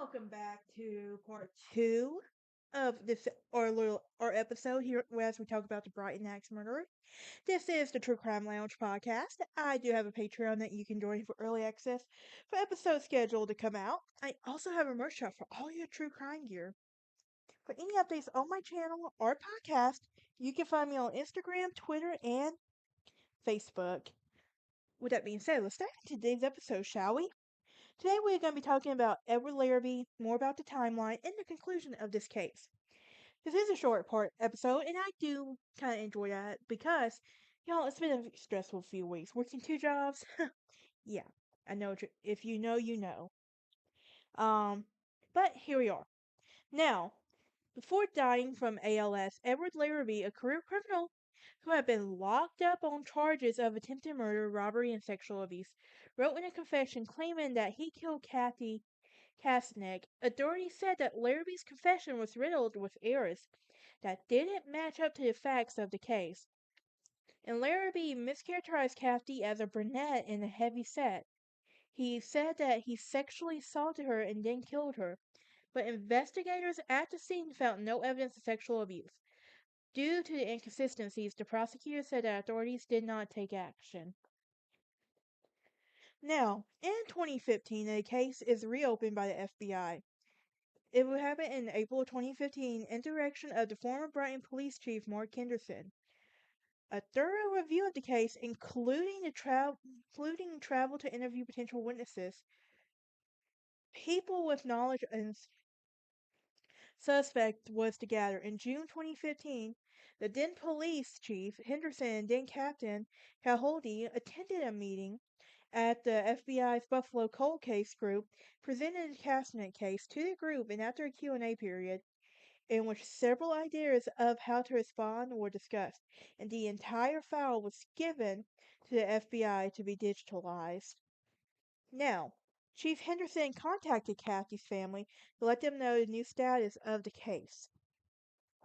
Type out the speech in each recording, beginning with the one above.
Welcome back to part two of this our episode here as we talk about the Brighton axe murderer. This is the True Crime Lounge podcast. I do have a Patreon that you can join for early access for episodes scheduled to come out. I also have a merch shop for all your true crime gear. For any updates on my channel or podcast, you can find me on Instagram, Twitter, and Facebook. With that being said, let's dive into today's episode, shall we? Today we're going to be talking about Edward Larrabee, more about the timeline, and the conclusion of this case. This is a short part episode, and I do kind of enjoy that because, it's been a stressful few weeks. Working two jobs, yeah, I know. If you know, you know. Um, but here we are. Now, before dying from ALS, Edward Larrabee, a career criminal who had been locked up on charges of attempted murder, robbery, and sexual abuse, wrote in a confession claiming that he killed Kathy Krauseneck. Authorities said that Larrabee's confession was riddled with errors that didn't match up to the facts of the case. And Larrabee mischaracterized Kathy as a brunette and a heavy set. He said that he sexually assaulted her and then killed her, but investigators at the scene found no evidence of sexual abuse. Due to the inconsistencies, the prosecutor said that authorities did not take action. Now, in 2015, the case is reopened by the FBI. It would happen in April 2015 in direction of the former Brighton Police Chief Mark Henderson. A thorough review of the case, including travel to interview potential witnesses, people with knowledge and suspect was to gather. In June 2015, the then police chief, Henderson, and then Captain Calholdy attended a meeting at the FBI's Buffalo Cold Case Group, presented the Krauseneck case to the group, and after a Q&A period, in which several ideas of how to respond were discussed, and the entire file was given to the FBI to be digitalized. Now, Chief Henderson contacted Kathy's family to let them know the new status of the case.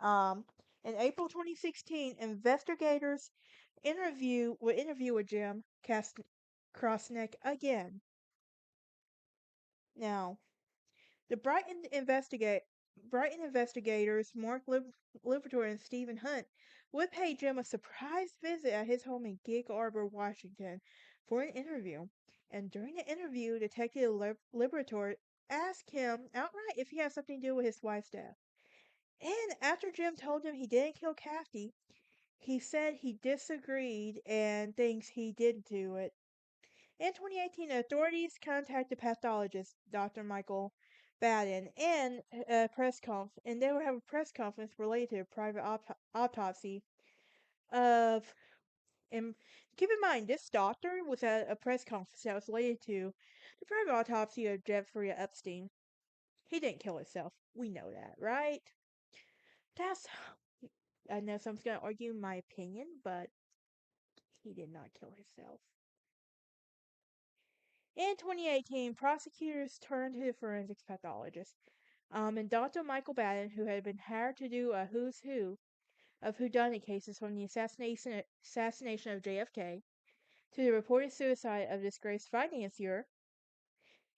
Um, in April 2016, investigators would interview with Jim Krauseneck again. Now, the Brighton investigators Mark Libertor and Stephen Hunt would pay Jim a surprise visit at his home in Gig Harbor, Washington, for an interview. And during the interview, Detective Libertor asked him outright if he had something to do with his wife's death. And after Jim told him he didn't kill Kathy, he said he disagreed and thinks he did do it. In 2018, authorities contacted pathologist Dr. Michael Baden and and they would have a press conference related to a private autopsy of. And keep in mind, this doctor was at a press conference that was related to the private autopsy of Jeffrey Epstein. He didn't kill himself. We know that, right? That's. I know someone's gonna argue my opinion, but he did not kill himself. In 2018, prosecutors turned to the forensics pathologist, and Dr. Michael Baden, who had been hired to do a who's who of whodunit cases from the assassination of JFK to the reported suicide of disgraced financier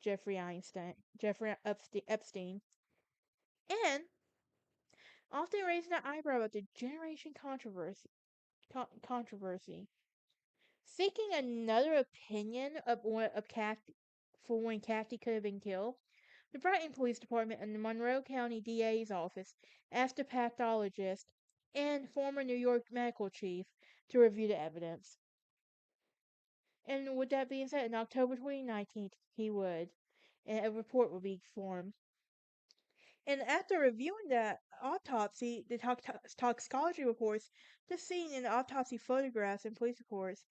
Jeffrey Epstein, and often raising an eyebrow about the generation controversy. Seeking another opinion for when Kathy could have been killed, the Brighton Police Department and the Monroe County DA's office asked a pathologist and former New York medical chief to review the evidence. And with that being said, in October 2019, he would, and a report would be formed. And after reviewing the autopsy, the toxicology reports, the scene in the autopsy photographs and police reports,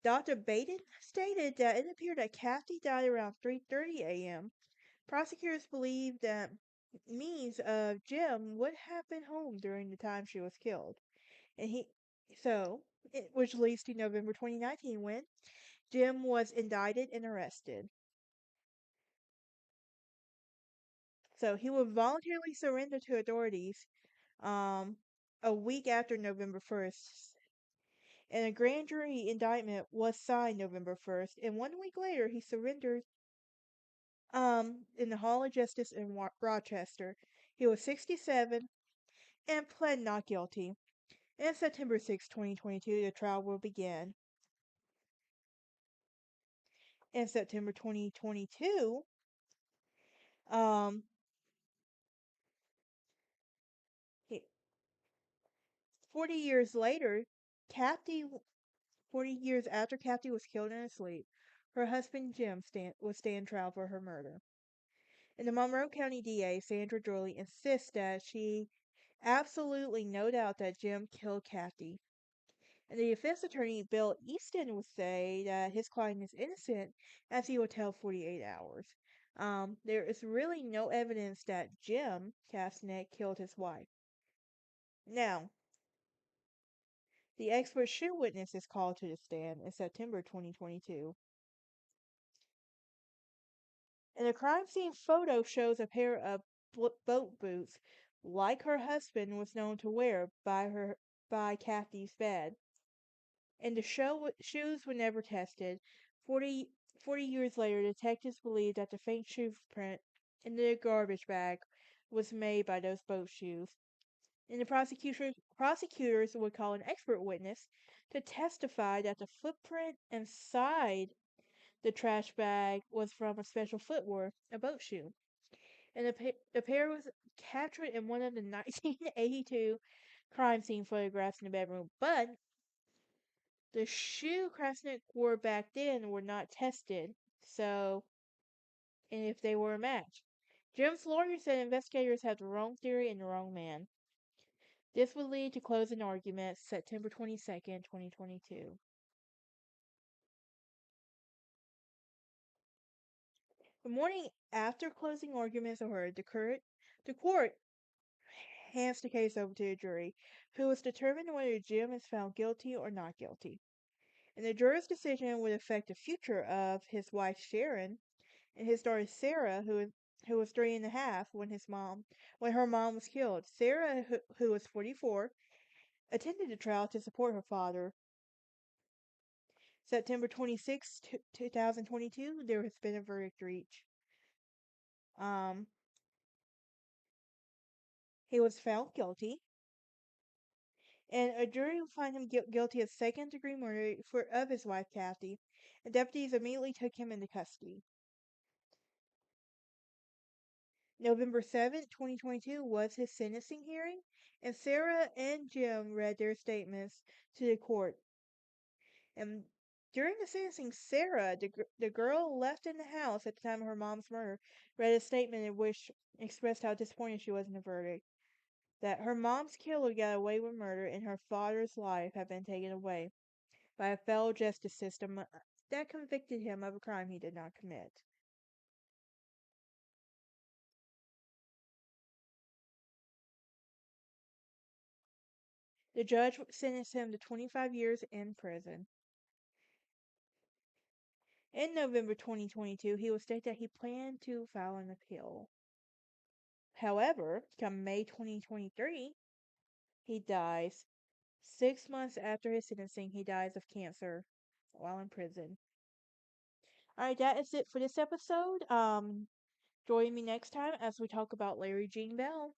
Dr. Baden stated that it appeared that Kathy died around 3:30 a.m. Prosecutors believe that means Jim would have been home during the time she was killed. And which leads to November 2019 when Jim was indicted and arrested. So he would voluntarily surrender to authorities a week after November 1st. And a grand jury indictment was signed November 1st, and 1 week later he surrendered in the Hall of Justice in Rochester. He was 67 and pled not guilty. And September 6, 2022, the trial will begin. In September 2022, um, he, 40 years later, Kathy, 40 years after Kathy was killed in her sleep, her husband Jim was stand trial for her murder. And the Monroe County DA, Sandra Jolie, insists that she absolutely no doubt that Jim killed Kathy. And the defense attorney, Bill Easton, would say that his client is innocent as he would tell 48 hours. There is really no evidence that Jim Krauseneck killed his wife. Now, the expert shoe witness is called to the stand in September 2022. And the crime scene photo shows a pair of boat boots, like her husband was known to wear by Kathy's bed. And the shoes were never tested. 40 years later, detectives believe that the fake shoe print in the garbage bag was made by those boat shoes. And the prosecutors would call an expert witness to testify that the footprint inside the trash bag was from a special footwear, a boat shoe. And the pair was captured in one of the 1982 crime scene photographs in the bedroom, but the shoe Krasnick wore back then were not tested, so, and if they were a match. Jim's lawyer said investigators had the wrong theory and the wrong man. This would lead to closing arguments September 22nd, 2022. The morning after closing arguments are heard, the court hands the case over to a jury, who is determined whether Jim is found guilty or not guilty. And the jury's decision would affect the future of his wife Sharon and his daughter Sarah, who was 3.5 when her mom was killed. Sarah, who was 44, attended the trial to support her father. September 26, 2022, there has been a verdict reached. Um, he was found guilty, and a jury will find him guilty of second-degree murder of his wife Kathy, and deputies immediately took him into custody. November 7, 2022 was his sentencing hearing, and Sarah and Jim read their statements to the court. And during the sentencing, Sarah, the girl left in the house at the time of her mom's murder, read a statement in which expressed how disappointed she was in the verdict. That her mom's killer got away with murder and her father's life had been taken away by a failed justice system that convicted him of a crime he did not commit. The judge sentenced him to 25 years in prison. In November 2022, he would state that he planned to file an appeal. However, come May 2023, he dies. 6 months after his sentencing, he dies of cancer while in prison. Alright, that is it for this episode. Join me next time as we talk about Larry Gene Bell.